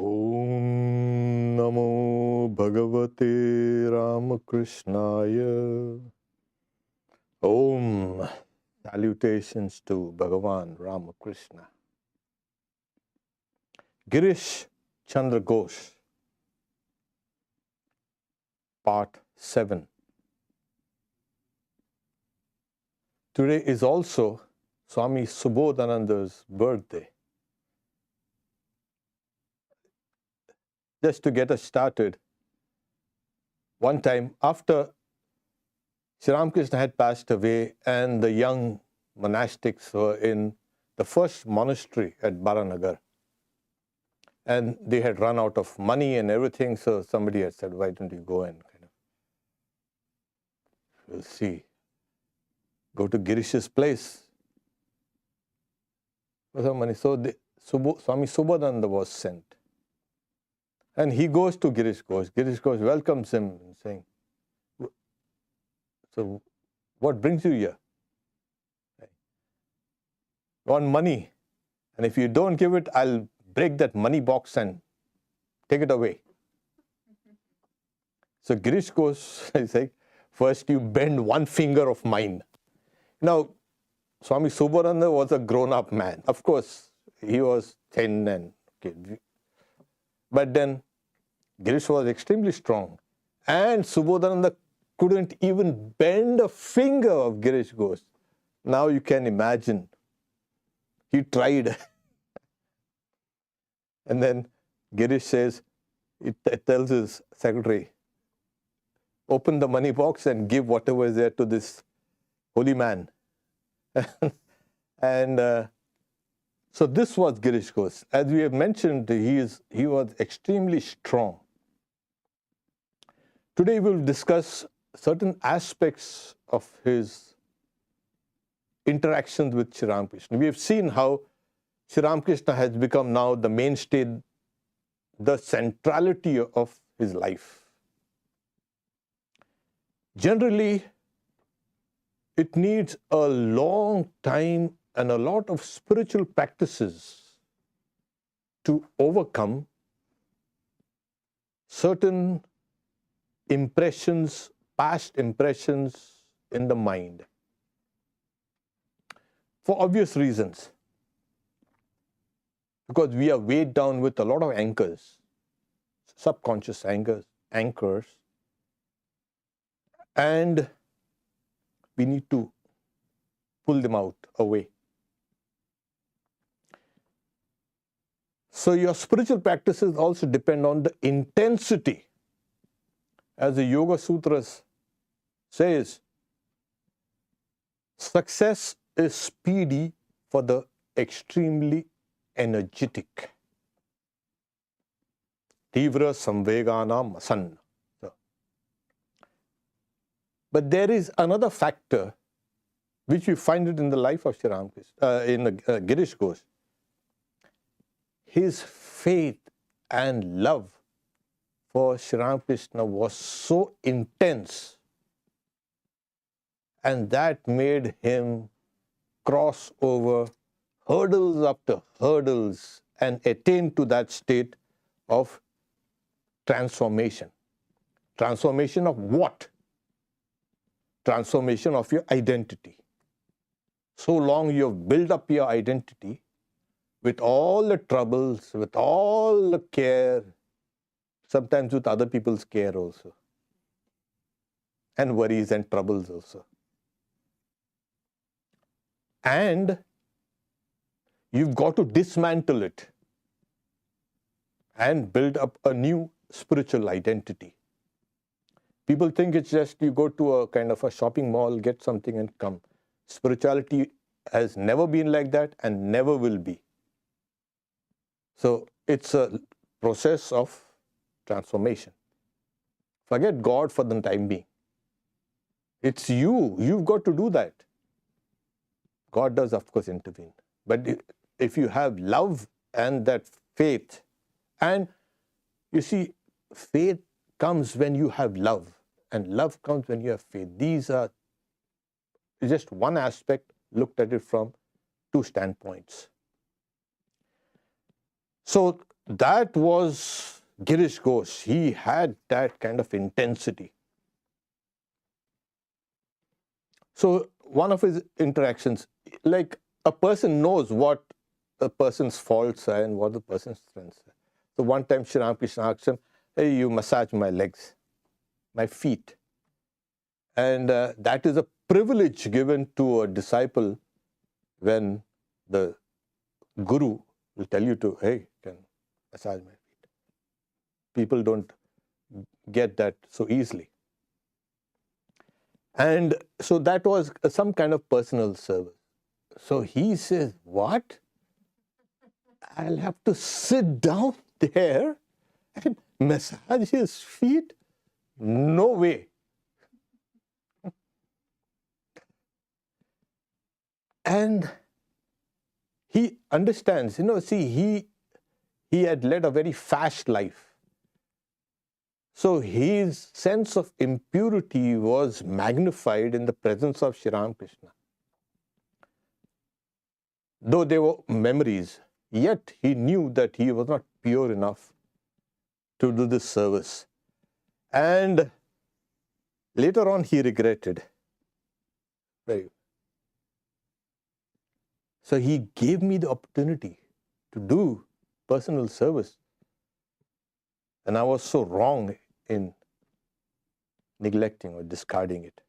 Om Namo Bhagavate Ramakrishnaya. Om. Salutations to Bhagavan Ramakrishna. Girish Chandra Ghosh, Part 7. Today is also Swami Subodhananda's birthday. Just to get us started, one time after Sri Ramakrishna had passed away and the young monastics were in the first monastery at Baranagar, and they had run out of money and everything, so somebody had said, why don't you go and we'll see, go to Girish's place for some money. So Swami Subodhananda was sent. And he goes to Girish Ghosh. Girish Ghosh welcomes him, saying, so what brings you here? You want money, and if you don't give it, I'll break that money box and take it away. So Girish Ghosh is like, first you bend one finger of mine. Now, Swami Subodhananda was a grown-up man. Of course, he was thin and okay. But then Girish was extremely strong. And Subodhananda couldn't even bend a finger of Girish Ghosh. Now you can imagine. He tried. And then Girish says, it tells his secretary, open the money box and give whatever is there to this holy man. And so this was Girish Ghosh. As we have mentioned, he was extremely strong. Today we will discuss certain aspects of his interactions with Sri Ramakrishna. We have seen how Sri Ramakrishna has become now the mainstay, the centrality of his life. Generally, it needs a long time and a lot of spiritual practices to overcome certain impressions, past impressions in the mind. For obvious reasons. Because we are weighed down with a lot of anchors, subconscious anchors, and we need to pull them out away. So your spiritual practices also depend on the intensity. As the Yoga Sutras says, success is speedy for the extremely energetic. Tivra samveganam asanna. But there is another factor which we find it in the life of Sri Ramakrishna, in Girish Ghosh. His faith and love for Sri Ramakrishna was so intense, and that made him cross over hurdles after hurdles and attain to that state of transformation. Transformation of what? Transformation of your identity. So long you have built up your identity with all the troubles, with all the care, sometimes with other people's care also, and worries and troubles also. And you've got to dismantle it and build up a new spiritual identity. People think it's just you go to a kind of a shopping mall, get something and come. Spirituality has never been like that and never will be. So it's a process of transformation. Forget God for the time being. It's you. You've got to do that. God does, of course, intervene. But if you have love and that faith, and you see, faith comes when you have love, and love comes when you have faith. These are just one aspect looked at it from two standpoints. So that was Girish Ghosh. He had that kind of intensity. So one of his interactions, like a person knows what a person's faults are and what the person's strengths are. So one time Sri Ramakrishna asked him, hey, you massage my legs, my feet. And that is a privilege given to a disciple when the guru will tell you to, hey, can massage my feet. People don't get that so easily. And so that was some kind of personal service. So he says, what? I'll have to sit down there and massage his feet? No way. And he understands, see, he had led a very fast life. So his sense of impurity was magnified in the presence of Sri Ramakrishna. Though they were memories, yet he knew that he was not pure enough to do this service. And later on he regretted. So he gave me the opportunity to do personal service. And I was so wrong in neglecting or discarding it.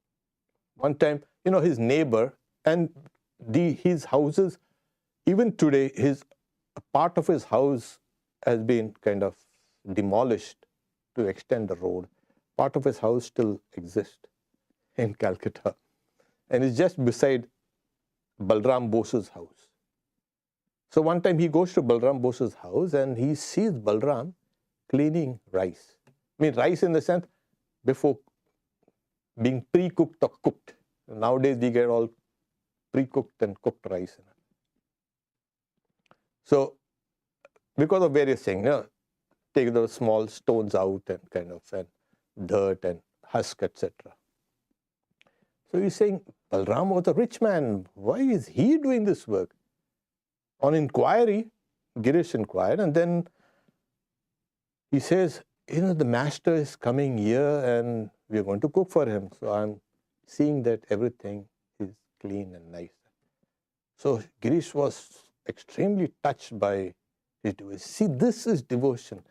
One time, his neighbor and his houses, even today, a part of his house has been kind of demolished to extend the road. Part of his house still exists in Calcutta. And it's just beside Balram Bose's house. So one time he goes to Balram Bose's house and he sees Balram cleaning rice. I mean, rice in the sense before being pre-cooked or cooked. Nowadays we get all pre-cooked and cooked rice. So because of various things, take those small stones out and and dirt and husk, etc. So he's saying, Balram was a rich man. Why is he doing this work? On inquiry, Girish inquired, and then he says, the master is coming here and we're going to cook for him. So I'm seeing that everything is clean and nice. So Girish was extremely touched by his devotion. See, this is devotion.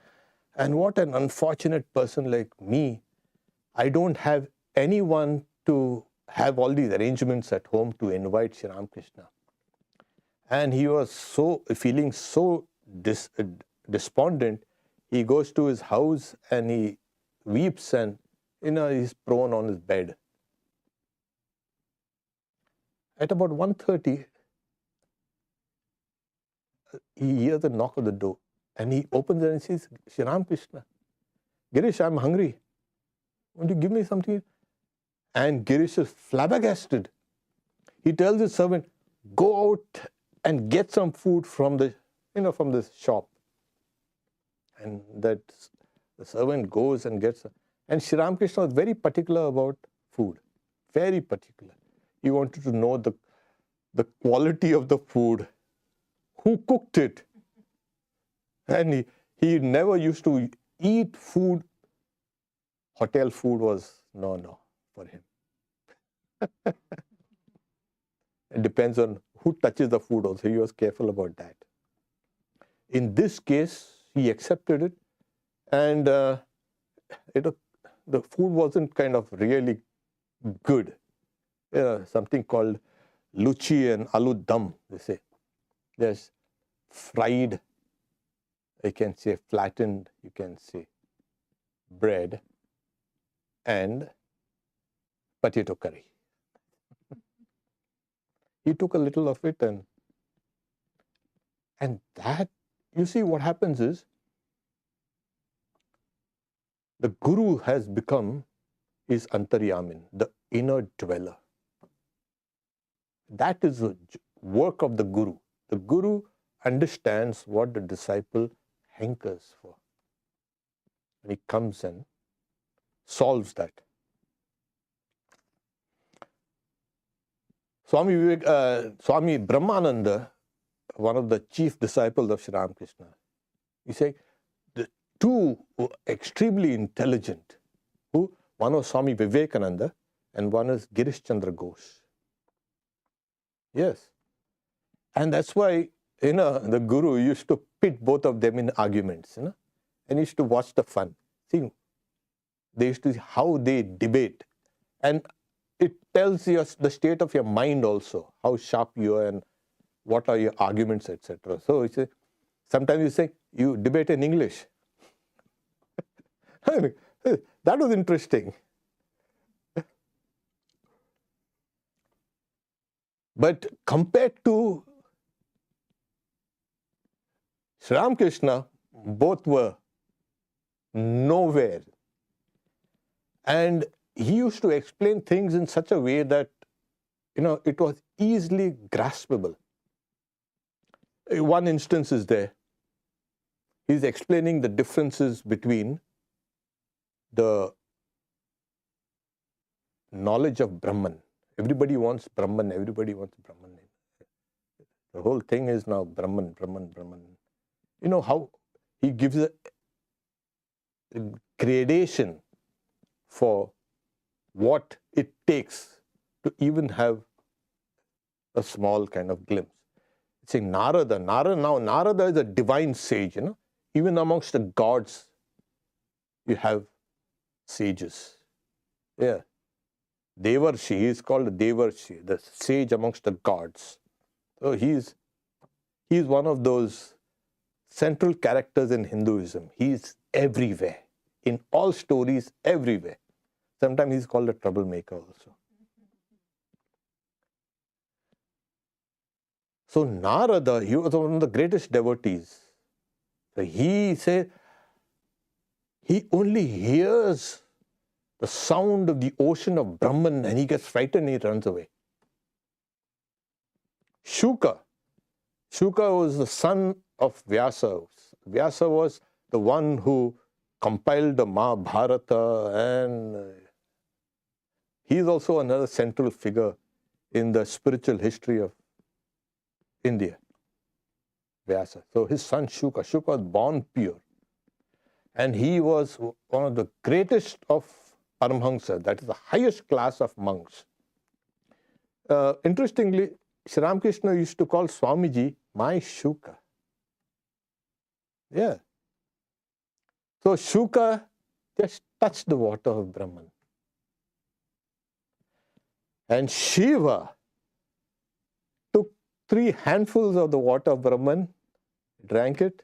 And what an unfortunate person like me. I don't have anyone to have all these arrangements at home to invite Sri Ramakrishna. And he was feeling so despondent. He goes to his house and he weeps and, he's prone on his bed. At about 1:30, he hears a knock on the door and he opens it and says, Sri Ramakrishna, Girish, I'm hungry. Won't you give me something? And Girish is flabbergasted. He tells his servant, go out and get some food from the shop. And that the servant goes and gets it. And Sri Ramakrishna was very particular about food. Very particular. He wanted to know the quality of the food. Who cooked it? And he never used to eat food. Hotel food was no for him. It depends on who touches the food also. He was careful about that. In this case, he accepted it, and the food wasn't kind of really good. Something called luchi and aloo dum, they say. There's fried, you can say flattened, you can say bread and potato curry. He took a little of it and that, you see what happens is, the guru has become his antaryamin, the inner dweller. That is the work of the guru. The guru understands what the disciple hankers for. And he comes and solves that. Swami Brahmananda, one of the chief disciples of Sri Ramakrishna, You say the two were extremely intelligent. Who? One was Swami Vivekananda and one is Girish Chandra Ghosh. Yes. And that's why, the Guru used to pit both of them in arguments, and used to watch the fun. See, they used to see how they debate. And it tells you the state of your mind also, how sharp you are and what are your arguments, etc. So sometimes you say, you debate in English. That was interesting. But compared to Sri Ramakrishna, both were nowhere. And he used to explain things in such a way that, it was easily graspable. One instance is there. He's explaining the differences between the knowledge of Brahman. Everybody wants Brahman, everybody wants Brahman. The whole thing is now Brahman, Brahman, Brahman. You know how he gives a gradation for what it takes to even have a small kind of glimpse. It's saying Narada is a divine sage, Even amongst the gods, you have sages. Yeah. Devarshi, he is called Devarshi, the sage amongst the gods. So he's one of those central characters in Hinduism. He's everywhere, in all stories, everywhere. Sometimes he's called a troublemaker also. So Narada, he was one of the greatest devotees. So he said, he only hears the sound of the ocean of Brahman and he gets frightened and he runs away. Shuka was the son of Vyasa. Vyasa was the one who compiled the Mahabharata, and he is also another central figure in the spiritual history of India. Vyasa. So his son Shuka was born pure. And he was one of the greatest of Paramhamsas, that is the highest class of monks. Interestingly, Sri Ramakrishna used to call Swamiji my Shuka. Yeah. So Shuka just touched the water of Brahman. And Shiva took 3 handfuls of the water of Brahman, drank it,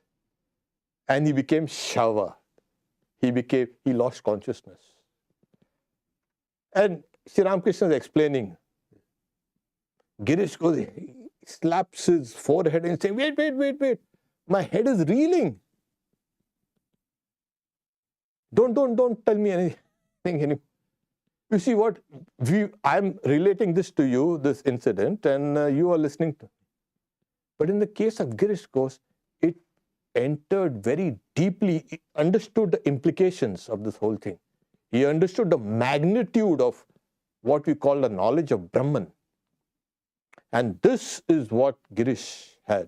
and he became Shava. He lost consciousness. And Sri Ramakrishna is explaining. Girish goes, he slaps his forehead and says, wait, my head is reeling. Don't tell me anything anymore. You see what, I'm relating this to you, this incident, and you are listening to me. But in the case of Girish Ghosh, it entered very deeply, he understood the implications of this whole thing. He understood the magnitude of what we call the knowledge of Brahman. And this is what Girish had.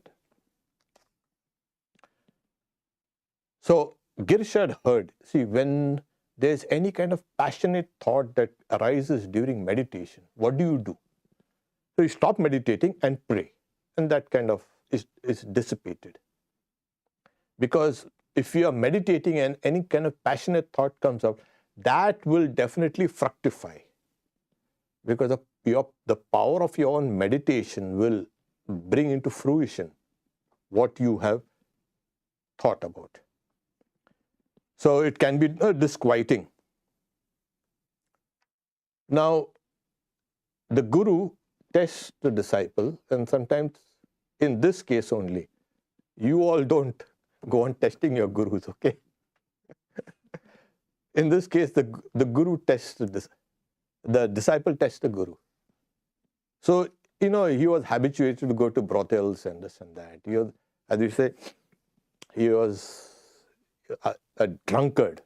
So Girish had heard, see, when there's any kind of passionate thought that arises during meditation, what do? So you stop meditating and pray. And that kind of is dissipated. Because if you are meditating and any kind of passionate thought comes out, that will definitely fructify. Because the power of your own meditation will bring into fruition what you have thought about. So it can be disquieting. Now, the Guru tests the disciple, and sometimes in this case only, you all don't go on testing your gurus, okay? In this case, the Guru tests the disciple tests the Guru. So, he was habituated to go to brothels and this and that. He was, as you say, he was a drunkard.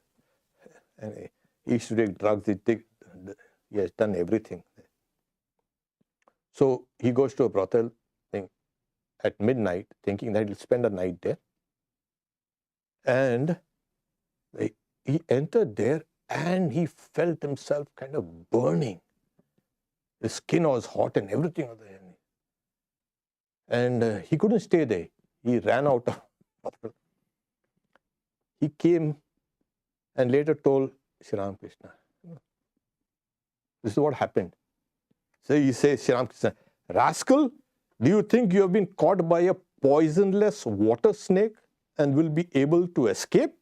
And he used to take drugs, he has done everything. So he goes to a brothel at midnight, thinking that he'll spend a night there. And he entered there and he felt himself kind of burning. His skin was hot and everything was there. And he couldn't stay there. He ran out of. He came and later told Sri Ramakrishna, this is what happened. So he says, Sri Ramakrishna, rascal, do you think you have been caught by a poisonless water snake and will be able to escape?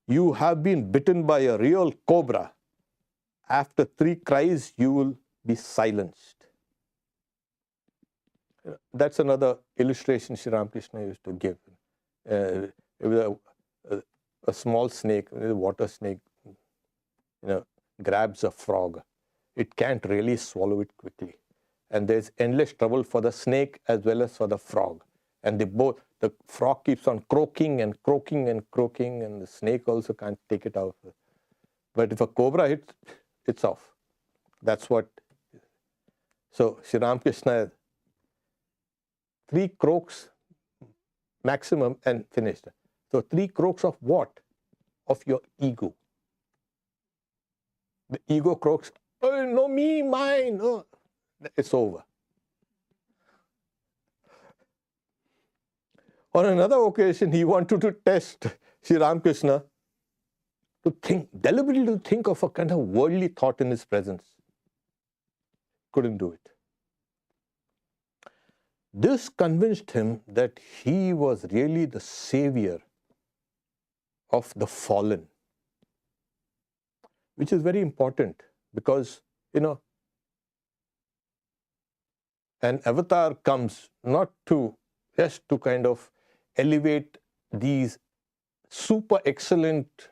You have been bitten by a real cobra. After 3 cries, you will be silenced. That's another illustration Sri Ramakrishna used to give. It was a small snake, a water snake, grabs a frog. It can't really swallow it quickly. And there's endless trouble for the snake as well as for the frog. And the frog keeps on croaking and croaking and croaking, and the snake also can't take it out. But if a cobra hits, it's off. That's what. So Sri Ramakrishna, 3 croaks maximum and finished. So 3 croaks of what? Of your ego. The ego croaks, oh, no, me, mine. Oh. It's over. On another occasion, he wanted to test Sri Ramakrishna to think, deliberately to think of a kind of worldly thought in his presence. Couldn't do it. This convinced him that he was really the savior of the fallen, which is very important because, an avatar comes not to just to kind of elevate these super excellent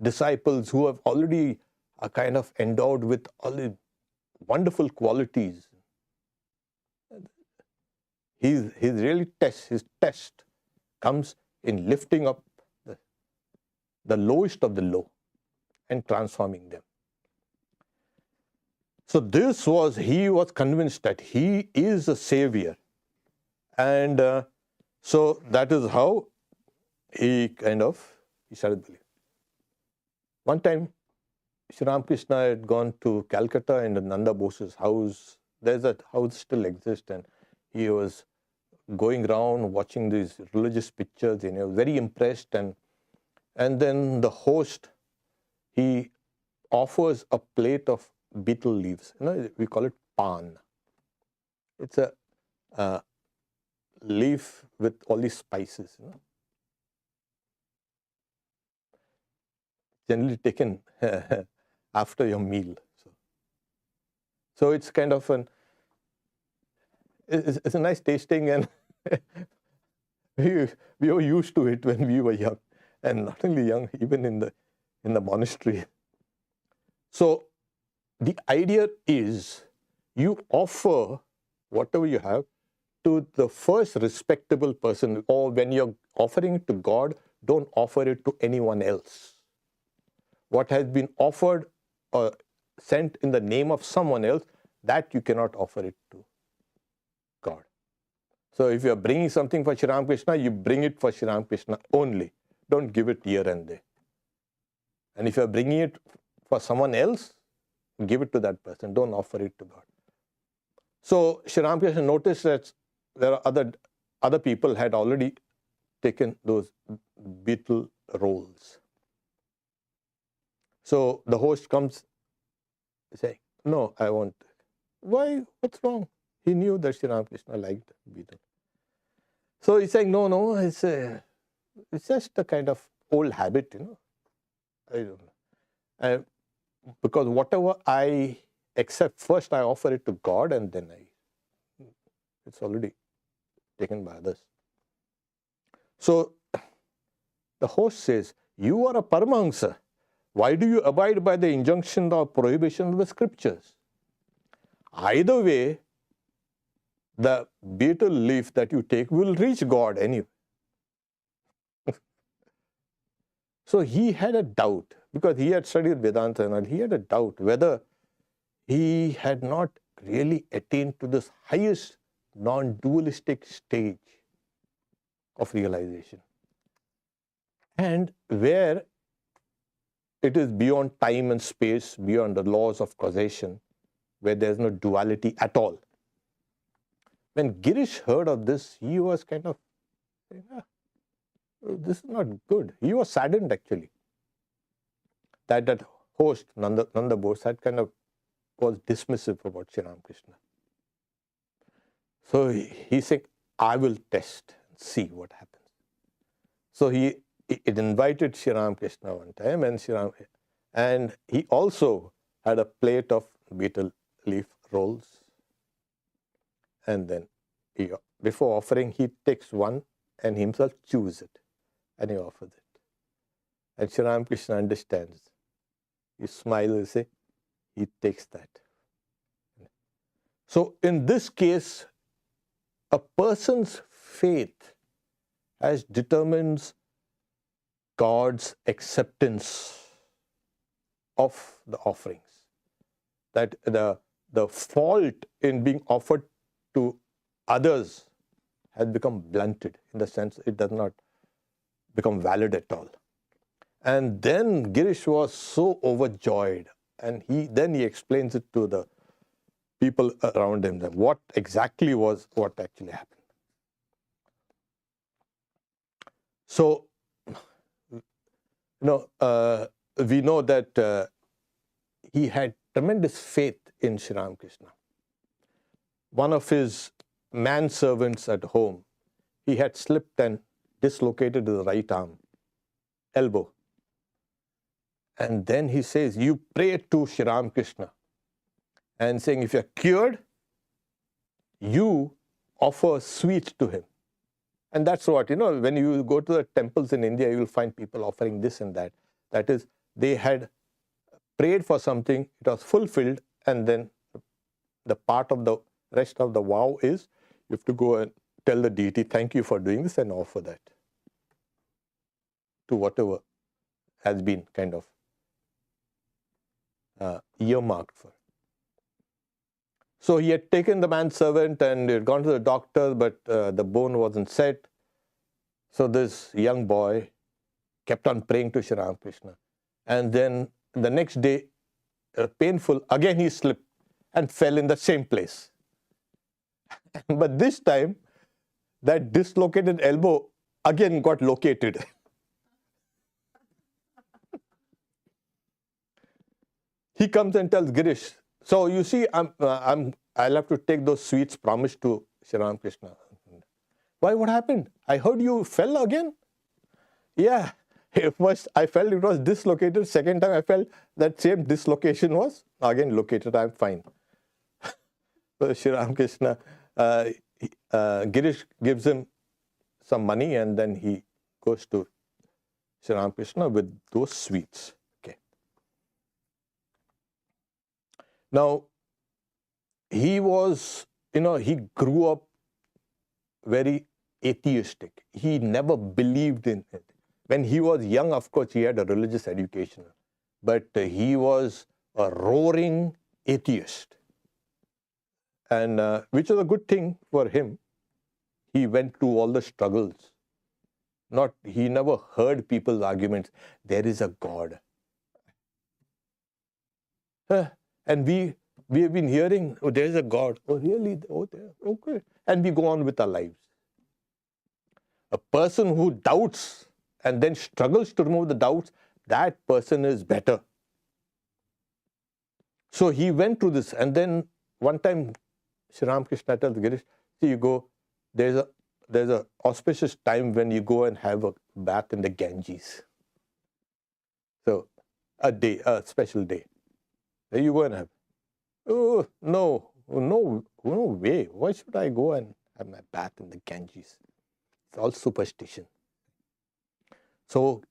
disciples who have already are kind of endowed with all the wonderful qualities. His test comes in lifting up the lowest of the low and transforming them. So he was convinced that he is a savior. And so that is how he started believing. One time, Sri Ramakrishna had gone to Calcutta in Nanda Bose's house. There's a house still exists, and he was going around watching these religious pictures, and he was very impressed. And then the host, he offers a plate of betel leaves. We call it pan. It's a leaf with all these spices. Generally taken after your meal. So it's kind of it's a nice tasting, and we were used to it when we were young, and not only young, even in the monastery. So the idea is you offer whatever you have to the first respectable person, or when you're offering it to God, don't offer it to anyone else. What has been offered or sent in the name of someone else, that you cannot offer it to God. So if you're bringing something for Sri Ramakrishna, you bring it for Sri Ramakrishna only. Don't give it here and there. And if you're bringing it for someone else, give it to that person. Don't offer it to God. So Sri Ramakrishna noticed that there are other people had already taken those betel rolls. So the host comes saying, no, I won't. Why? What's wrong? He knew that Sri Ramakrishna liked betel. So he's saying, no, it's just a kind of old habit, I don't know. Because whatever I accept, first I offer it to God, and then it's already taken by others. So the host says, you are a Paramahamsa. Why do you abide by the injunction or prohibition of the scriptures? Either way, the betel leaf that you take will reach God anyway. So he had a doubt, because he had studied Vedanta and all, he had a doubt whether he had not really attained to this highest non-dualistic stage of realization. and where it is beyond time and space, beyond the laws of causation, where there is no duality at all. When Girish heard of this, he was kind of saying, this is not good. He was saddened actually that host, Nanda Bose, had kind of was dismissive about Sri Ramakrishna. So he said, I will test and see what happens. So it invited Sri Ramakrishna one time, and he also had a plate of betel leaf rolls. And then before offering, he takes one and himself chews it, and he offers it. And Sri Ramakrishna understands. He smiles and says, he takes that. So in this case, a person's faith determines God's acceptance of the offerings. That the fault in being offered to others has become blunted, in the sense it does not become valid at all. And then Girish was so overjoyed, and then he explains it to the people around him, that what actually happened. So, we know that he had tremendous faith in Sri Ramakrishna. One of his manservants at home, he had slipped and dislocated his right arm, elbow. And then he says, you pray to Sri Ramakrishna, and saying, if you're cured, you offer sweets to him. And that's what, when you go to the temples in India, you will find people offering this and that. That is, they had prayed for something, it was fulfilled, and then the part of the rest of the vow is, you have to go and tell the deity, thank you for doing this, and offer that to whatever has been kind of earmarked for. So he had taken the manservant and he had gone to the doctor, but the bone wasn't set. So this young boy kept on praying to Sri Ramakrishna. And then the next day, painful, again he slipped and fell in the same place. But this time, that dislocated elbow again got located. He comes and tells Girish, so you see, I'll have to take those sweets promised to Sri Ramakrishna. Why? What happened? I heard you fell again. Yeah. First I felt it was dislocated. Second time I felt that same dislocation was again located. I'm fine. So Sri Ramakrishna, Girish gives him some money, and then he goes to Sri Ramakrishna with those sweets. Now, he was, he grew up very atheistic. He never believed in it. When he was young, of course, he had a religious education, but he was a roaring atheist. And which was a good thing for him. He went through all the struggles. He never heard people's arguments. There is a God. And we have been hearing, oh, there is a God. Oh, really? Oh, there. Okay. And we go on with our lives. A person who doubts and then struggles to remove the doubts, that person is better. So he went through this. And then one time, Sri Ramakrishna tells Girish, see, you go, there's a auspicious time when you go and have a bath in the Ganges. So a special day. There you go and have. Oh, no way. Why should I go and have my bath in the Ganges? It's all superstition. So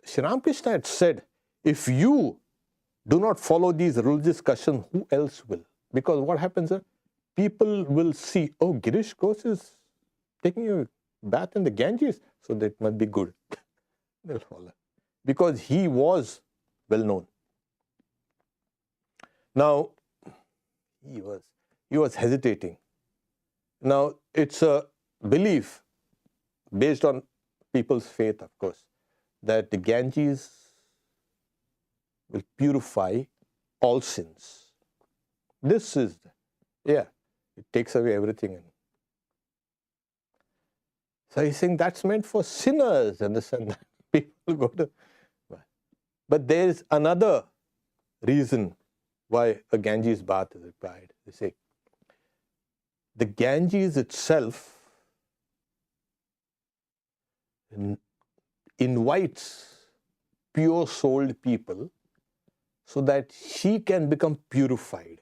Sri Ramakrishna had said, if you do not follow these religious customs, who else will? Because what happens is, people will see, oh, Girish Ghosh is taking a bath in the Ganges, so that must be good. They'll follow. Because he was well known. Now, he was hesitating. Now, it's a belief based on people's faith, of course, that the Ganges will purify all sins. This is, it takes away everything. So he's saying that's meant for sinners, understand that? People go to. But there is another reason why a Ganges bath is required. They say the Ganges itself invites pure-souled people so that she can become purified.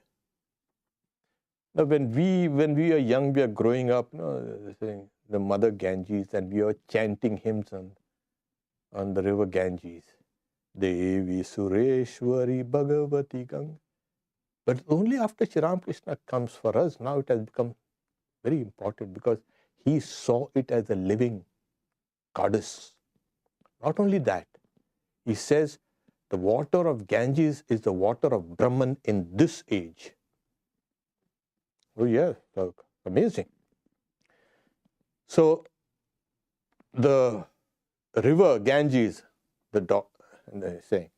Now, when we are young, we are growing up, saying the mother Ganges, and we are chanting hymns on the river Ganges. Devi Sureshwari Bhagavati Gang. But only after Sri Ramakrishna comes for us, now it has become very important because he saw it as a living goddess. Not only that, he says the water of Ganges is the water of Brahman in this age. Oh yeah, amazing. So the river Ganges, and they're saying,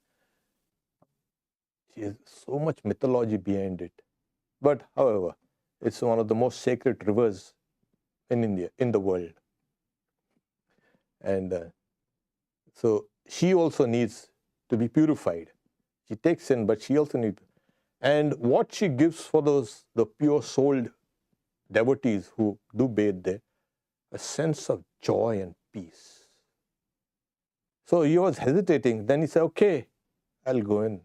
she has so much mythology behind it. But however, it's one of the most sacred rivers in India, in the world. And so she also needs to be purified. She takes in, but she also needs. And what she gives for the pure-souled devotees who do bathe there, a sense of joy and peace. So he was hesitating. Then he said, okay, I'll go and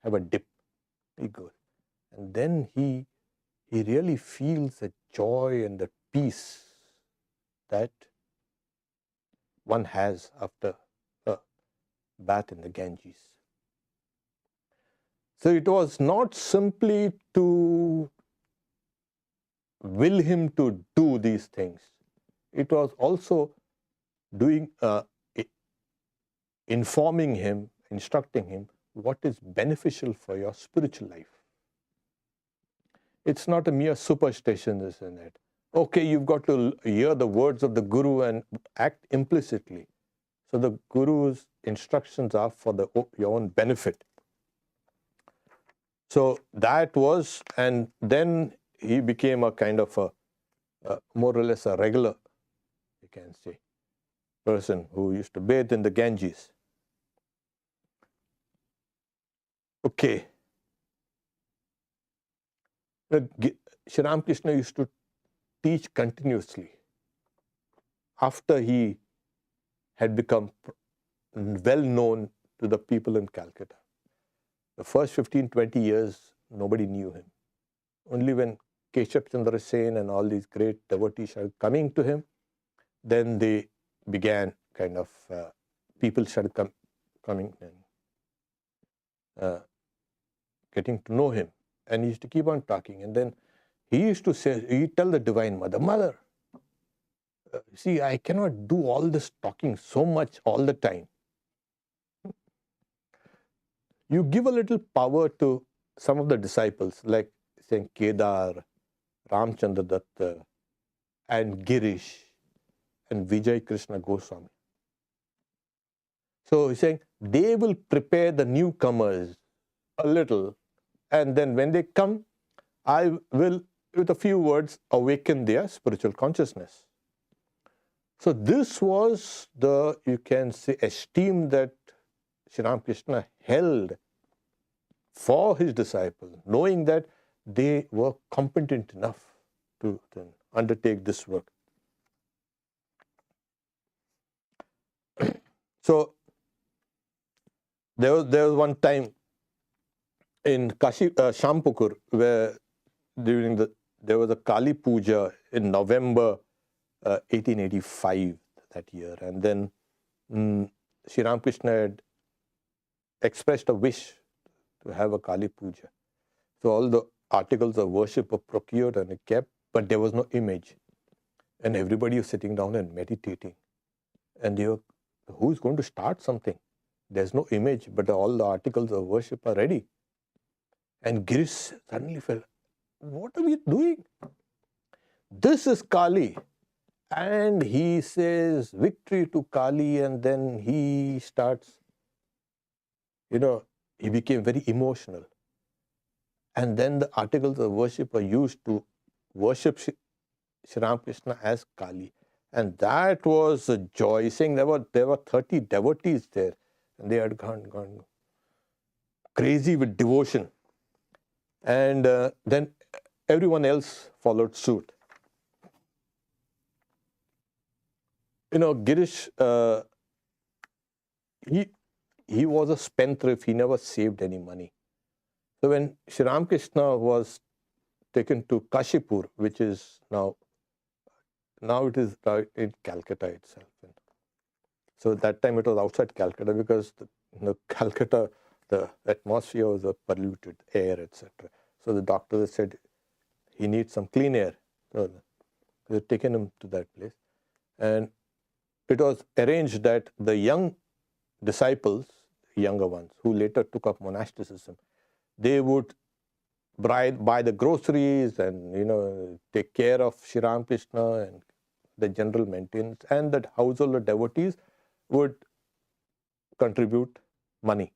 have a dip. He goes. And then he really feels the joy and the peace that one has after a bath in the Ganges. So it was not simply to will him to do these things. It was also informing him, instructing him what is beneficial for your spiritual life. It's not a mere superstition, isn't it? Okay, you've got to hear the words of the Guru and act implicitly. So the Guru's instructions are for your own benefit. So that was, and then he became a kind of a more or less a regular, you can say, person who used to bathe in the Ganges. Okay. Sri Ramakrishna used to teach continuously after he had become well known to the people in Calcutta. The first 15-20 years, nobody knew him. Only when Keshav Chandra Sen and all these great devotees started coming to him, then they began kind of, people started coming and getting to know him. And he used to keep on talking. And then he used to say, he'd tell the Divine Mother, Mother, see, I cannot do all this talking so much all the time. You give a little power to some of the disciples, like saying Kedar, Ramchandra Datta, and Girish, and Vijay Krishna Goswami. So he's saying they will prepare the newcomers a little, and then when they come, I will, with a few words, awaken their spiritual consciousness. So this was the, you can say, esteem that Sri Ramakrishna held for his disciples, knowing that they were competent enough to undertake this work. So there was one time in Shampukur where there was a Kali Puja in November 1885 that year, and then Sri Ramakrishna had expressed a wish to have a Kali Puja. So all the articles of worship were procured and kept, but there was no image. And everybody was sitting down and meditating. And they were, who's going to start something? There's no image, but all the articles of worship are ready. And Girish suddenly felt, what are we doing? This is Kali. And he says, victory to Kali, and then he starts, he became very emotional. And then the articles of worship are used to worship Sri Ramakrishna as Kali. And that was a joy. Saying there were 30 devotees there, and they had gone crazy with devotion. And then everyone else followed suit. Girish, he was a spendthrift. He never saved any money. So when Sri Ramakrishna was taken to Kashipur, which is now it is in Calcutta itself. So at that time it was outside Calcutta, because Calcutta, the atmosphere was a polluted air, etc. So the doctors said he needs some clean air. So they taken him to that place, and it was arranged that the young disciples, younger ones, who later took up monasticism, they would buy the groceries and take care of Sri Ramakrishna and the general maintenance, and that household devotees would contribute money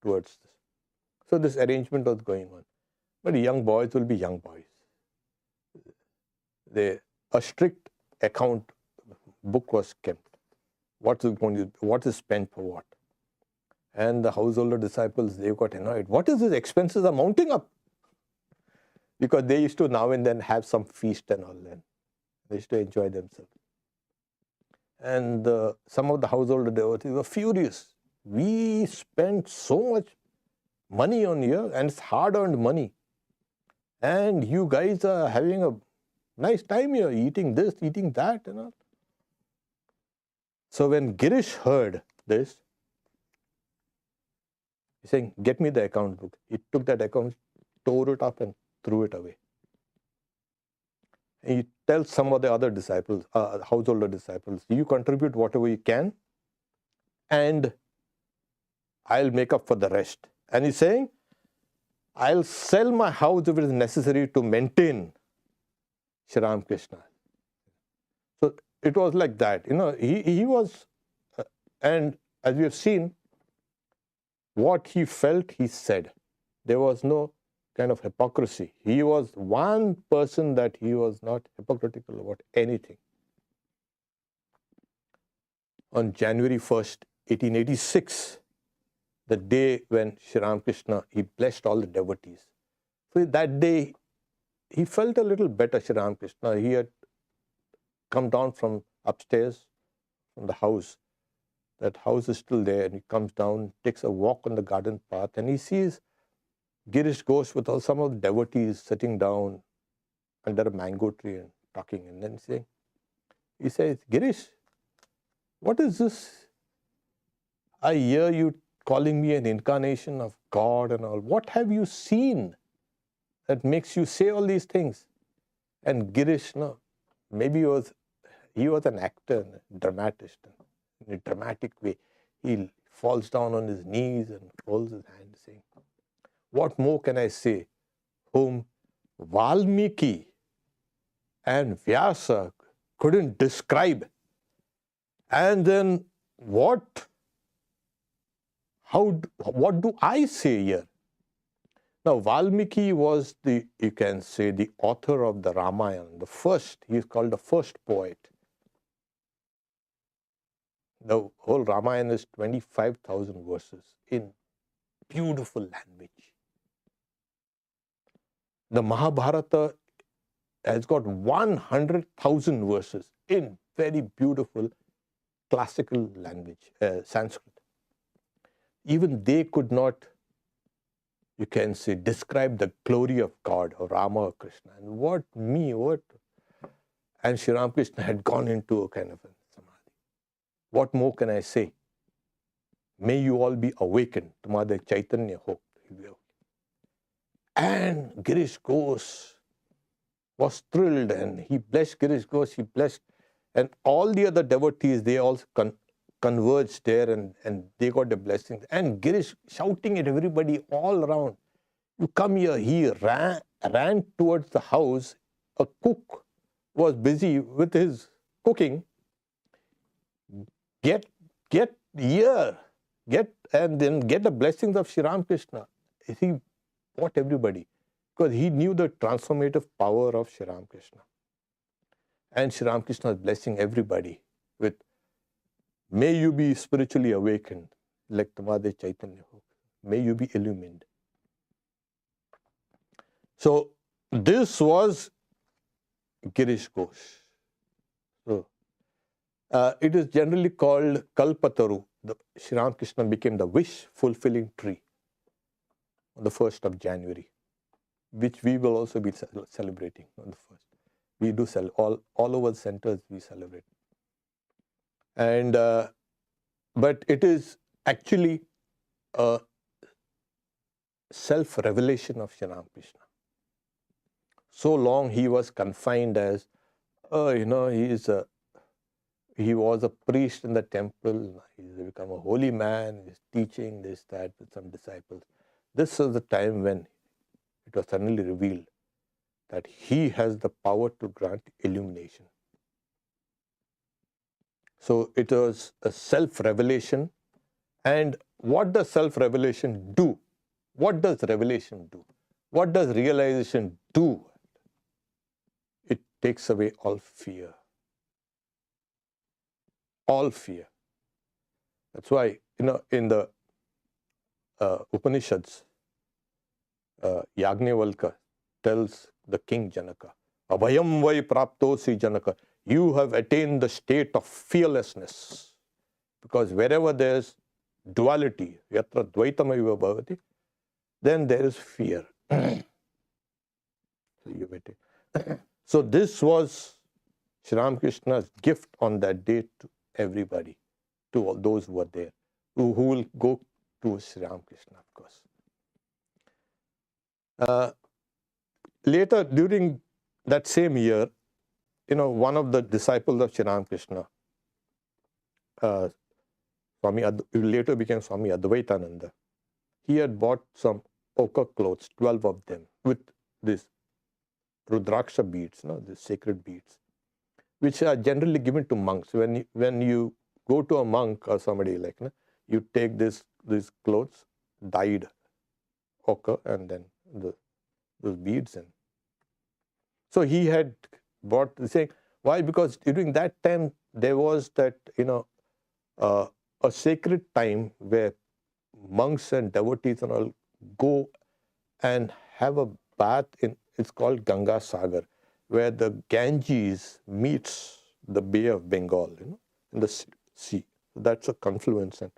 towards this. So this arrangement was going on. But young boys will be young boys. A strict account book was kept. What is spent for what? And the householder disciples, they got annoyed. What is this? Expenses are mounting up. Because they used to now and then have some feast and all that. They used to enjoy themselves. And some of the householder devotees were furious. We spent so much money on here, and it's hard-earned money. And you guys are having a nice time here, eating this, eating that, and all. So when Girish heard this, he's saying, get me the account book. He took that account, tore it up and threw it away. And he tells some of the other disciples, householder disciples, you contribute whatever you can, and I'll make up for the rest. And he's saying, I'll sell my house if it is necessary to maintain Sri Ramakrishna. So it was like that. He was, and as we have seen, what he felt, he said. There was no kind of hypocrisy. He was one person that he was not hypocritical about anything. On January 1st, 1886, the day when Sri Ramakrishna, he blessed all the devotees. So that day, he felt a little better, Sri Ramakrishna. He had come down from upstairs, from the house. That house is still there, and he comes down, takes a walk on the garden path, and he sees Girish Ghosh with some of the devotees sitting down under a mango tree and talking. And then he says, Girish, what is this? I hear you calling me an incarnation of God and all. What have you seen that makes you say all these things? And Girish, maybe he was an actor, a dramatist. In a dramatic way, he falls down on his knees and holds his hand, saying, what more can I say, whom Valmiki and Vyasa couldn't describe? And then what do I say here? Now, Valmiki was you can say, the author of the Ramayana, the first, he is called the first poet. The whole Ramayana is 25,000 verses in beautiful language. The Mahabharata has got 100,000 verses in very beautiful classical language, Sanskrit. Even they could not, you can say, describe the glory of God or Rama or Krishna. And and Sri Ramakrishna had gone into a kind of a samadhi. What more can I say? May you all be awakened. Tumhare Chaitanya ho. And Girish Ghosh was thrilled, and he blessed Girish Ghosh, he blessed, and all the other devotees, they all converged there, and they got the blessings. And Girish shouting at everybody all around, you come here. He ran towards the house. A cook was busy with his cooking, get here, and then get the blessings of Sri Ramakrishna. He bought everybody because he knew the transformative power of Sri Ramakrishna. And Sri Ramakrishna is blessing everybody with, may you be spiritually awakened, like Tamade Chaitanya. May you be illumined. So this was Girish Ghosh. So it is generally called Kalpataru. Sri Ramakrishna became the wish-fulfilling tree on the 1st of January, which we will also be celebrating on the 1st. We do all over the centers we celebrate. And but it is actually a self-revelation of Sri Ramakrishna. So long he was confined as, he was a priest in the temple, he's become a holy man, he's teaching this, that with some disciples. This was the time when it was suddenly revealed that he has the power to grant illumination. So it was a self-revelation. And what does self-revelation do? What does revelation do? What does realization do? It takes away all fear. All fear. That's why, in the Upanishads, Yajnavalkya tells the king Janaka, Abhayam vai praptosi Janaka, you have attained the state of fearlessness. Because wherever there is duality, yatra dvaitamayiva bhavati, then there is fear. So this was Sri Ramakrishna's gift on that day to everybody, to all those who were there, who will go to Sri Ramakrishna, of course. Later, during that same year, one of the disciples of Sri Ramakrishna, later became Swami Advaitananda, he had bought some ochre clothes, 12 of them, with this Rudraksha beads, these sacred beads, which are generally given to monks. When you go to a monk or somebody you take these clothes, dyed ochre, and then those beads in. So he had bought the saying. Why? Because during that time there was that a sacred time where monks and devotees and all go and have a bath in. It's called Ganga Sagar, where the Ganges meets the Bay of Bengal, in the sea. That's a confluence, and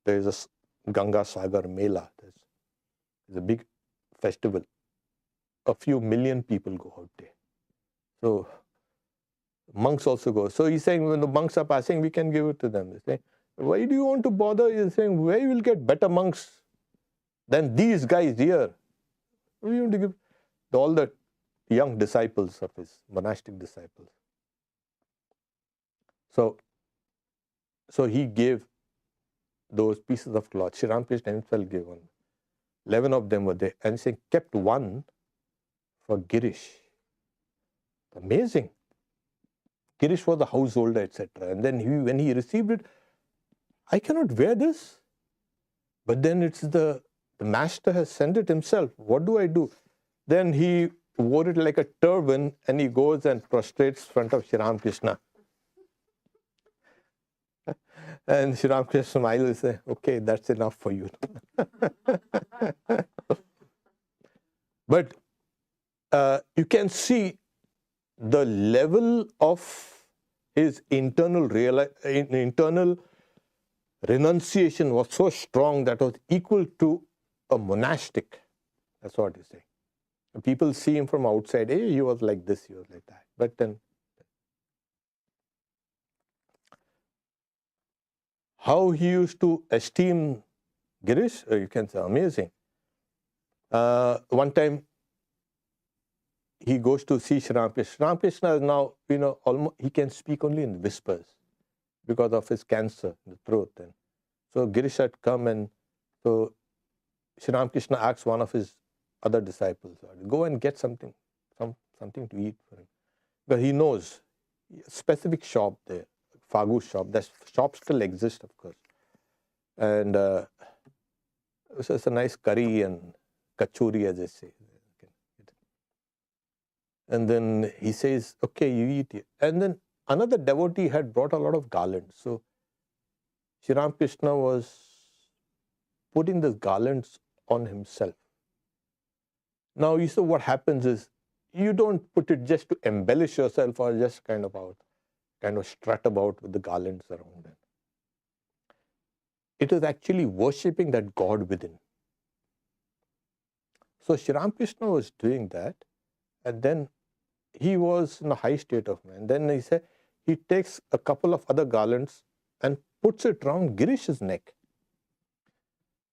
there is a Ganga Sagar Mela. There's a big festival. A few million people go out there. So monks also go. So he's saying when the monks are passing, we can give it to them. They say, why do you want to bother? He's saying, where you will get better monks than these guys here? What do you want to give? All the young disciples of his, monastic disciples. So he gave those pieces of cloth. Sri Ramakrishna himself gave one. 11 of them were there. And he's saying, kept one for Girish. Amazing. Girish was a householder, etc. And then when he received it, I cannot wear this. But then it's the master has sent it himself. What do I do? Then he wore it like a turban and he goes and prostrates in front of Sri Ramakrishna. And Sri Ramakrishna smiles and says, okay, that's enough for you. But you can see the level of his internal renunciation was so strong that was equal to a monastic. That's what he's saying. People see him from outside, hey, he was like this, he was like that. But then, how he used to esteem Girish, you can say, amazing. One time, he goes to see Sri Ramakrishna. Sri Ramakrishna is now, almost, he can speak only in whispers because of his cancer in the throat. And so Girish had come, and so Sri Ramakrishna asked one of his other disciples, go and get something to eat for him. But he knows a specific shop there, Fagu's shop. That shop still exists, of course. And so it's a nice curry and kachori, as they say. And then he says, okay, you eat it. And then another devotee had brought a lot of garlands. So Sri Ramakrishna was putting these garlands on himself. Now, you see what happens is, you don't put it just to embellish yourself or just kind of strut about with the garlands around it. It is actually worshipping that God within. So Sri Ramakrishna was doing that, and then he was in a high state of mind. Then he said, he takes a couple of other garlands and puts it around Girish's neck.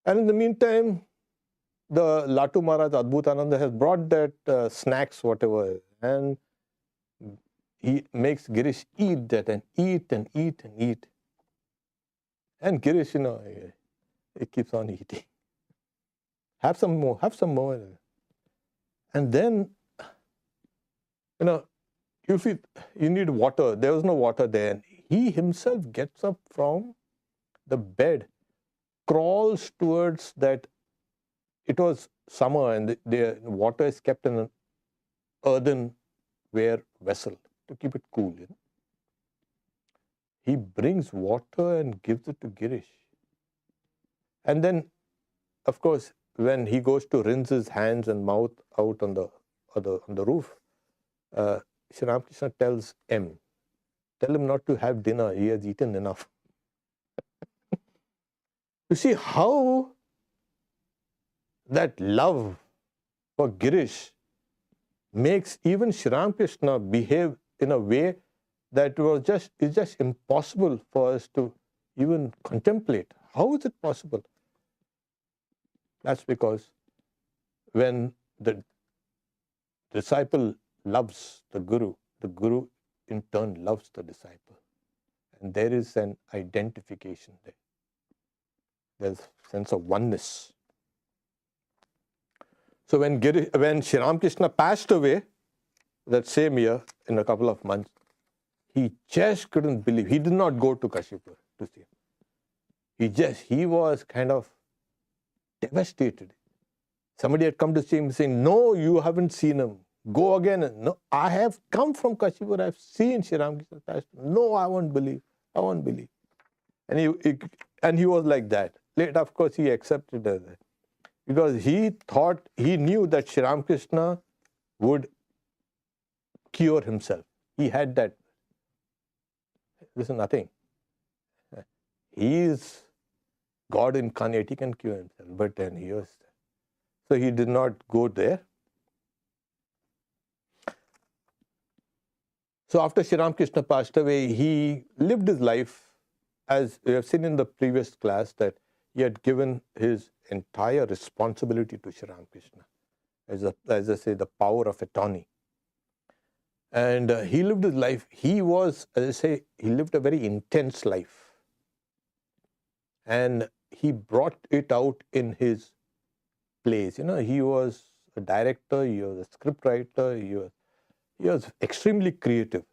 And in the meantime, the Latu Maharaj Adbhutananda has brought that snacks, whatever, and he makes Girish eat that and eat and eat and eat. And Girish, he keeps on eating. Have some more, have some more. And then, you feel you need water. There was no water there. And he himself gets up from the bed, crawls towards that. It was summer and the water is kept in an earthenware vessel to keep it cool. He brings water and gives it to Girish. And then, of course, when he goes to rinse his hands and mouth out on the roof, Sri Ramakrishna tells M, tell him not to have dinner, he has eaten enough. You see how that love for Girish makes even Sri Ramakrishna behave in a way that is just impossible for us to even contemplate. How is it possible? That's because when the disciple loves the Guru in turn loves the disciple. And there is an identification there. There's a sense of oneness. So when Sri Ramakrishna passed away that same year, in a couple of months, he just couldn't believe. He did not go to Kashipur to see him. He was kind of devastated. Somebody had come to see him saying, no, you haven't seen him. Go again. No, I have come from Kashipur. I've seen Sri Ramakrishna passed. No, I won't believe. I won't believe. And he was like that. Later, of course, he accepted that. Because he knew that Sri Ramakrishna would cure himself. He had that. This is nothing. He is God incarnate. He can cure himself. But then so he did not go there. So after Sri Ramakrishna passed away, he lived his life, as we have seen in the previous class, that he had given his entire responsibility to Sri Ramakrishna, as I say, the power of attorney. And he lived his life. He lived a very intense life. And he brought it out in his plays. He was a director, he was a script writer, he was extremely creative.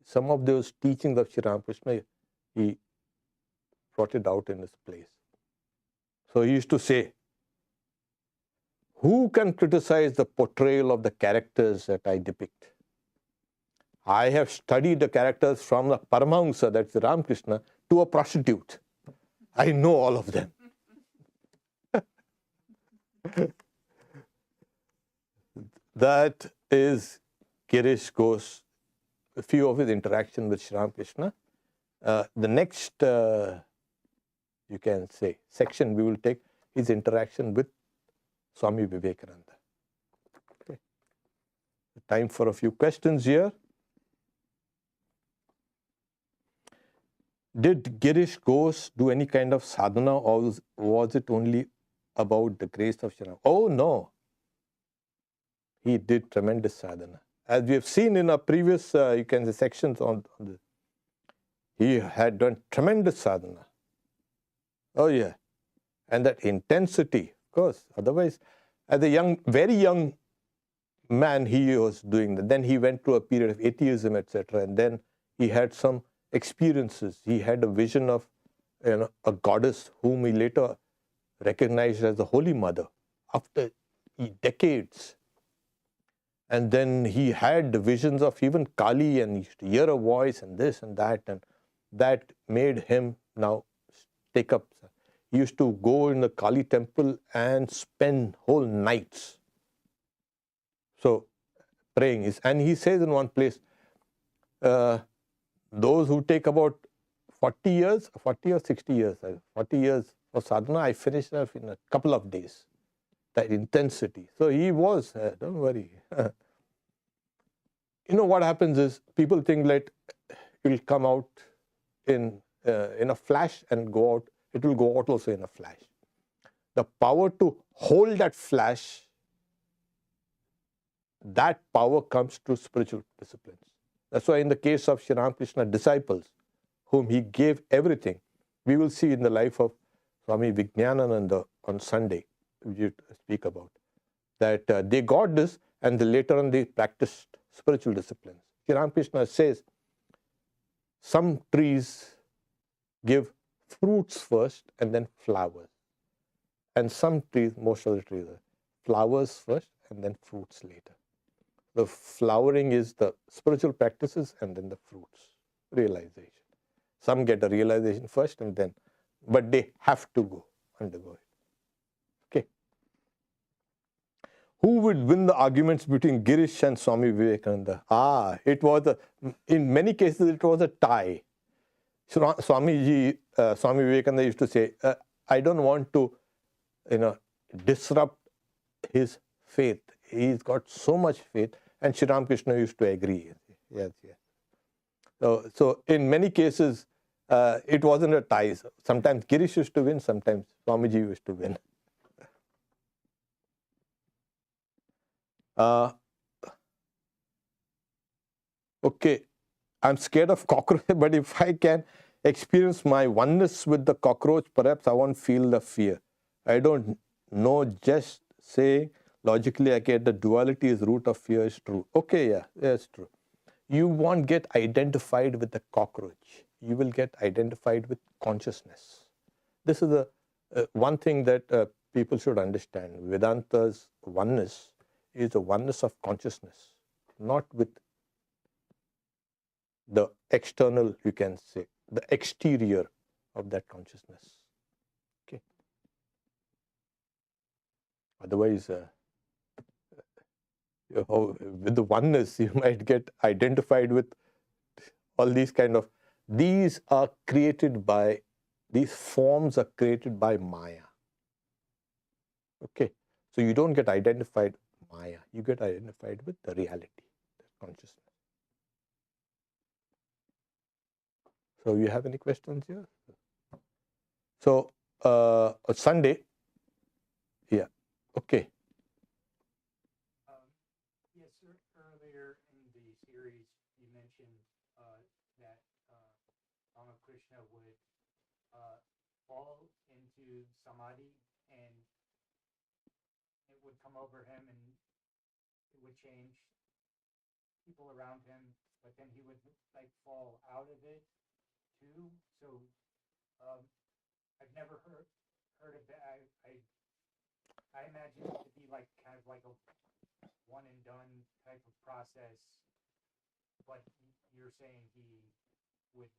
Some of those teachings of Sri Ramakrishna, he brought it out in his plays. So he used to say, who can criticize the portrayal of the characters that I depict? I have studied the characters from the Paramahamsa, that's Ramakrishna, to a prostitute. I know all of them. That is Girish Ghosh, a few of his interactions with Sri Ramakrishna. The next, you can say, section we will take is interaction with Swami Vivekananda. Okay. Time for a few questions here. Did Girish Ghosh do any kind of sadhana, or was it only about the grace of Sri Ramakrishna? Oh no, he did tremendous sadhana. As we have seen in our previous, you can say, sections on this, he had done tremendous sadhana. Oh yeah, and that intensity, of course. Otherwise, as a very young man, he was doing that. Then he went through a period of atheism, etc. And then he had some experiences. He had a vision of a goddess whom he later recognized as the Holy Mother after decades. And then he had the visions of even Kali, and he used to hear a voice and this and that made him now take up. He used to go in the Kali temple and spend whole nights. So praying is, and he says in one place, those who take about 40 or 60 years, 40 years for sadhana, I finished that in a couple of days. That intensity. So he was, don't worry. What happens is people think that it will come out in a flash and go out. It will go out also in a flash. The power to hold that flash, that power comes to spiritual disciplines. That's why in the case of Sri Ramakrishna disciples, whom he gave everything, we will see in the life of Swami Vijnanananda on Sunday, which you speak about, that they got this and later on they practiced spiritual disciplines. Sri Ramakrishna says, some trees give fruits first and then flowers. And some trees, most of the trees, are flowers first and then fruits later. The flowering is the spiritual practices and then the fruits, realization. Some get a realization first and then, but they have to undergo it. Okay. Who would win the arguments between Girish and Swami Vivekananda? In many cases it was a tie. Swami Vivekananda used to say, I don't want to, disrupt his faith. He's got so much faith, and Sri Ramakrishna used to agree. Yes. So in many cases, it wasn't a tie. Sometimes Girish used to win, sometimes Swamiji used to win. Okay, I'm scared of cockroach, but if I can experience my oneness with the cockroach, perhaps I won't feel the fear. I don't know, just saying logically I get the duality is root of fear is true. Okay, yeah, that's true. You won't get identified with the cockroach. You will get identified with consciousness. This is the one thing that people should understand. Vedanta's oneness is a oneness of consciousness, not with the external, you can say, the exterior of that consciousness. Okay. Otherwise, with the oneness, you might get identified with all these these are created by, these forms are created by Maya. Okay. So you don't get identified with Maya, you get identified with the reality, the consciousness. So you have any questions here? So Sunday, yeah, okay. Yes, sir. Earlier in the series, you mentioned that Ramakrishna would fall into samadhi, and it would come over him, and it would change people around him, but then he would fall out of it too. So I've never heard of that. I imagine it to be kind of like a one and done type of process, but you're saying he would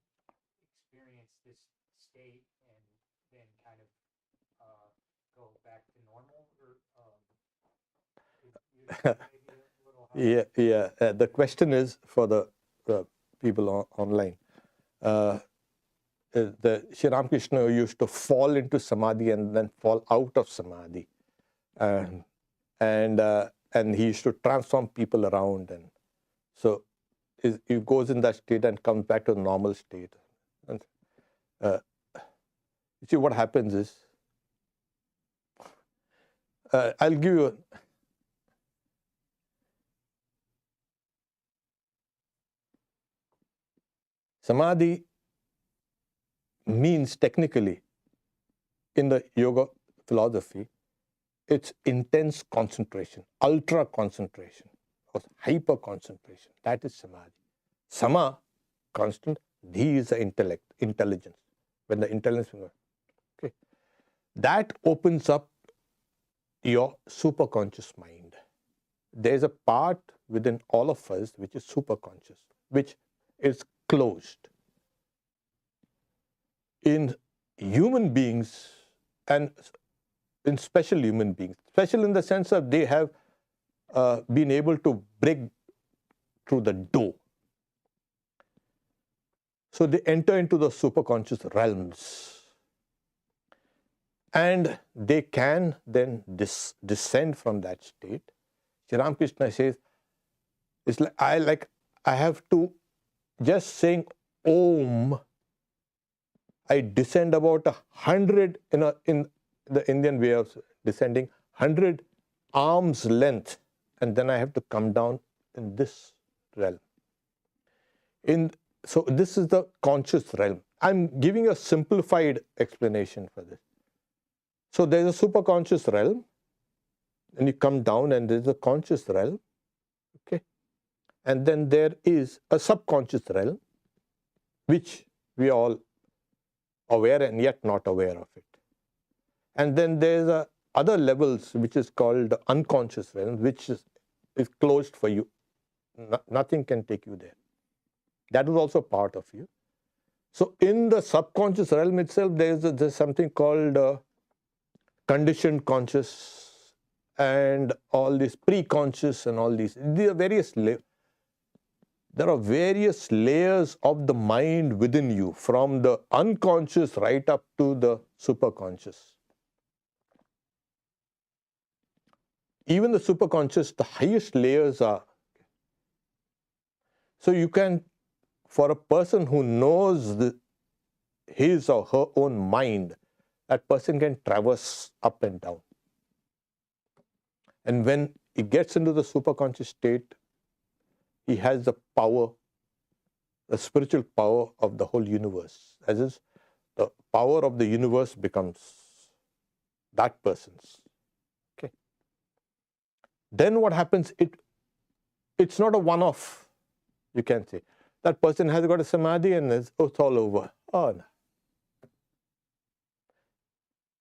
experience this state and then kind of go back to normal, or maybe a little help? Yeah. The question is for the people online. The Sri Ramakrishna used to fall into samadhi and then fall out of samadhi, and he used to transform people around, and so he goes in that state and comes back to the normal state. And, you see what happens is, I'll give you samadhi means technically in the yoga philosophy, it's intense concentration, ultra concentration. or hyper concentration. That is samadhi. Sama, constant. Dhi is the intellect, intelligence. When the intelligence, okay, that opens up your superconscious mind. There is a part within all of us which is superconscious, which is closed. In human beings, and in special human beings, special in the sense of they have been able to break through the door. So they enter into the superconscious realms. And they can then descend from that state. Sri Ramakrishna says, it's like I have to, just saying Om, I descend about 100, in the Indian way of descending, 100 arms length, and then I have to come down in this realm. So this is the conscious realm. I'm giving a simplified explanation for this. So there's a superconscious realm, and you come down and there's a conscious realm, okay? And then there is a subconscious realm, which we are all aware and yet not aware of it. And then there's other levels, which is called the unconscious realm, which is closed for you. Nothing can take you there. That is also part of you. So in the subconscious realm itself, there's something called conditioned conscious and all these pre-conscious and all these. There are various layers of the mind within you, from the unconscious right up to the superconscious. Even the superconscious, the highest layers are. So you can, for a person who knows his or her own mind, that person can traverse up and down. And when he gets into the superconscious state, he has the power, the spiritual power of the whole universe. As is, the power of the universe becomes that person's. Okay. Then what happens? It's not a one-off, you can say. That person has got a samadhi and it's all over. Oh, no.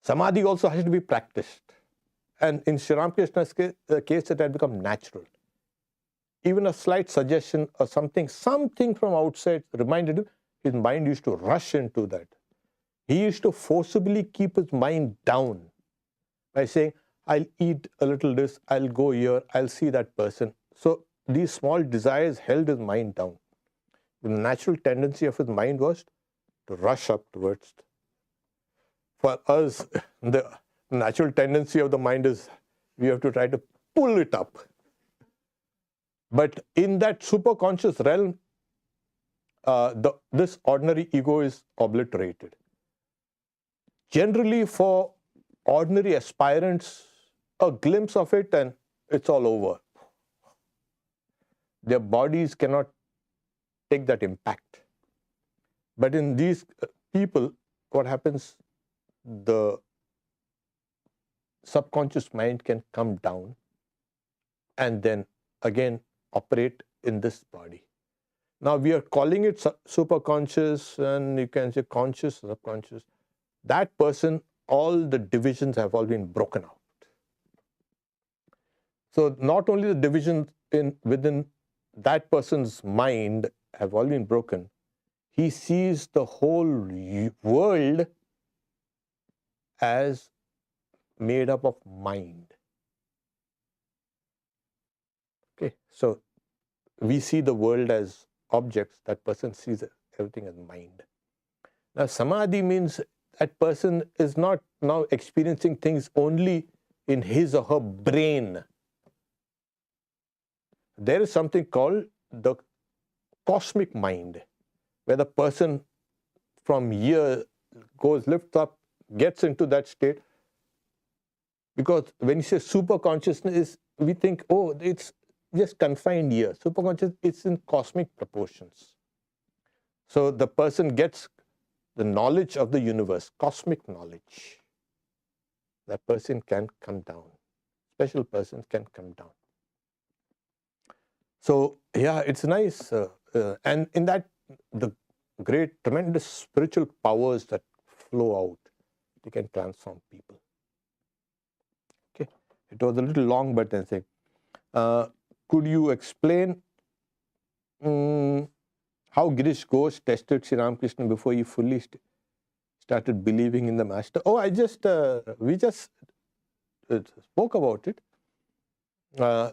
Samadhi also has to be practiced. And in Sri Ramakrishna's case, it had become natural. Even a slight suggestion or something from outside reminded him, his mind used to rush into that. He used to forcibly keep his mind down by saying, I'll eat a little this, I'll go here, I'll see that person. So these small desires held his mind down. The natural tendency of his mind was to rush up towards. For us, the natural tendency of the mind is we have to try to pull it up. But in that superconscious realm, this ordinary ego is obliterated. Generally, for ordinary aspirants, a glimpse of it and it's all over. Their bodies cannot take that impact. But in these people, what happens? The subconscious mind can come down and then again operate in this body. Now we are calling it superconscious, and you can say conscious, subconscious. That person, all the divisions have all been broken out. So not only the divisions within that person's mind have all been broken, he sees the whole world as made up of mind. Okay, so we see the world as objects, that person sees everything as mind. Now samadhi means that person is not now experiencing things only in his or her brain. There is something called the cosmic mind, where the person from here lifts up, gets into that state. Because when you say super consciousness, we think, oh, it's just confined here. Super conscious, it's in cosmic proportions. So the person gets the knowledge of the universe, cosmic knowledge. That person can come down. Special persons can come down. So yeah, it's nice, and in that the great, tremendous spiritual powers that flow out, they can transform people. Okay, it was a little long, but then say, could you explain how Girish Ghosh tested Sri Ramakrishna before he fully started believing in the master? Oh, we just spoke about it.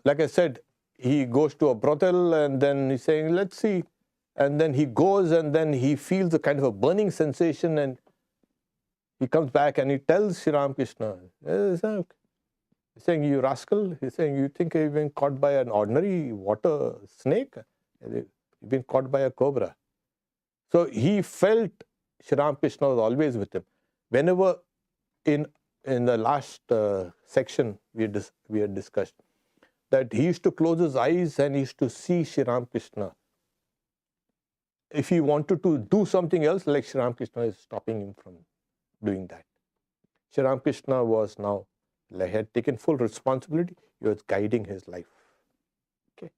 Like I said, he goes to a brothel and then he's saying, let's see. And then he goes and then he feels a kind of a burning sensation and he comes back and he tells Sri Ramakrishna, he's saying, you rascal. He's saying, you think you've been caught by an ordinary water snake? You've been caught by a cobra. So he felt Sri Ramakrishna was always with him. Whenever in the last section we had discussed that he used to close his eyes and he used to see Sri Ramakrishna. If he wanted to do something else, like Sri Ramakrishna is stopping him from doing that. Sri Ramakrishna was now, had taken full responsibility. He was guiding his life. Okay.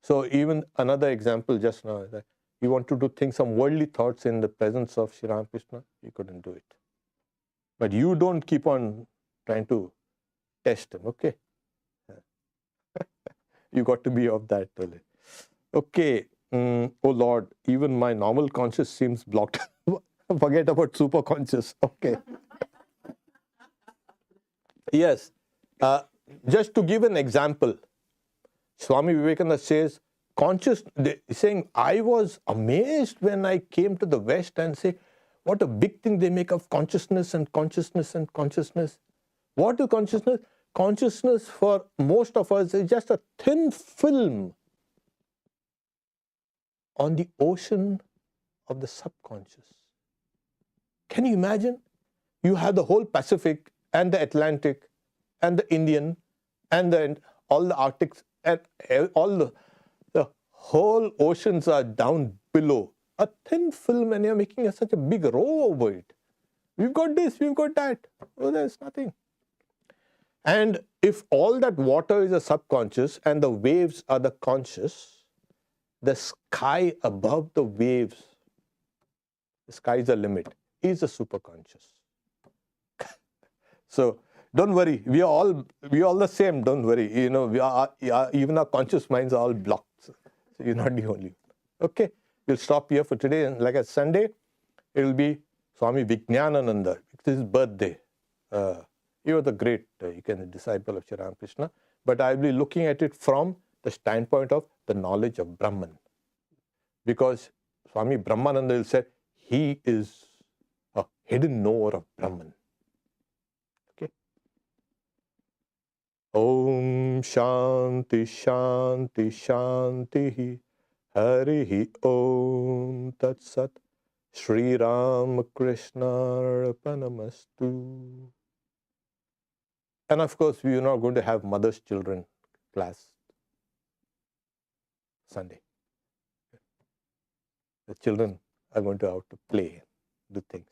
So even another example just now, that he wanted to think some worldly thoughts in the presence of Sri Ramakrishna, he couldn't do it. But you don't keep on trying to test him, okay? You got to be of that. Okay. Oh Lord, even my normal conscious seems blocked. Forget about super conscious. Okay. Yes. Just to give an example, Swami Vivekananda says, saying, I was amazed when I came to the West and say, what a big thing they make of consciousness and consciousness and consciousness. What is consciousness? Consciousness for most of us is just a thin film on the ocean of the subconscious. Can you imagine? You have the whole Pacific and the Atlantic and the Indian and all the Arctics and all the whole oceans are down below. A thin film and you're making such a big row over it. We've got this, we've got that. Oh, there's nothing. And if all that water is a subconscious and the waves are the conscious, the sky above the waves, the sky is the limit, is the superconscious. So don't worry, we are all the same. Don't worry, even our conscious minds are all blocked. So you're not the only one. Okay, we'll stop here for today. And like a Sunday, it will be Swami Vijnanananda. It's his birthday. He was a great, disciple of Sri Ramakrishna. But I'll be looking at it from the standpoint of the knowledge of Brahman. Because Swami Brahmananda said he is a hidden knower of Brahman. Okay. Om Shanti Shanti Shanti Harihi Om Tat Sat Sri Ramakrishna Arpanamastu. And of course, we are not going to have mother's children class Sunday. The children are going to have to play, do things.